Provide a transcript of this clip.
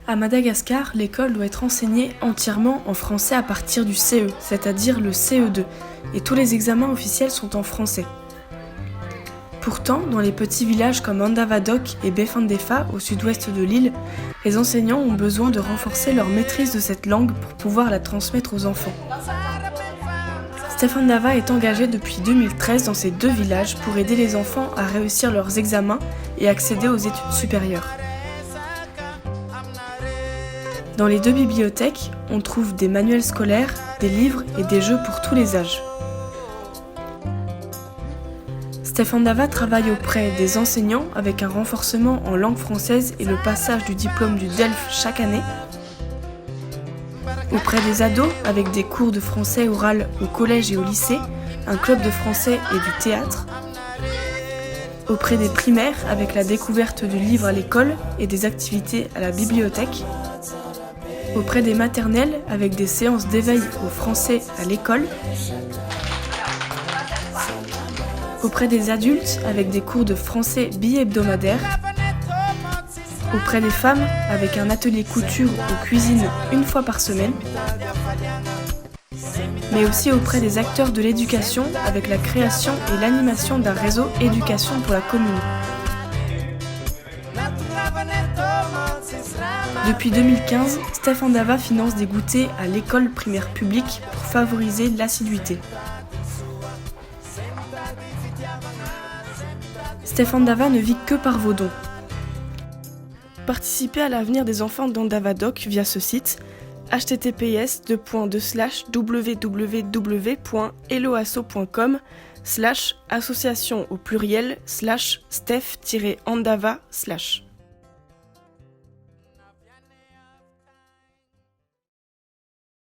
À Madagascar, l'école doit être enseignée entièrement en français à partir du CE, c'est-à-dire le CE2, et tous les examens officiels sont en français. Pourtant, dans les petits villages comme Andavadok et Befandefa, au sud-ouest de l'île, les enseignants ont besoin de renforcer leur maîtrise de cette langue pour pouvoir la transmettre aux enfants. Stefan Dava est engagé depuis 2013 dans ces deux villages pour aider les enfants à réussir leurs examens et accéder aux études supérieures. Dans les deux bibliothèques, on trouve des manuels scolaires, des livres et des jeux pour tous les âges. Stefan Dava travaille auprès des enseignants avec un renforcement en langue française et le passage du diplôme du DELF chaque année. Auprès des ados avec des cours de français oral au collège et au lycée, un club de français et du théâtre. Auprès des primaires avec la découverte du livre à l'école et des activités à la bibliothèque. Auprès des maternelles avec des séances d'éveil au français à l'école. Auprès des adultes avec des cours de français bi-hebdomadaires. Auprès des femmes avec un atelier couture ou cuisine une fois par semaine. Mais aussi auprès des acteurs de l'éducation avec la création et l'animation d'un réseau éducation pour la commune. Depuis 2015, Stefan Dava finance des goûters à l'école primaire publique pour favoriser l'assiduité. Stefan Dava ne vit que par vos dons. Participez à l'avenir des enfants d'Andavadok via ce site https://www.eloasso.com/association au pluriel /stef-andava/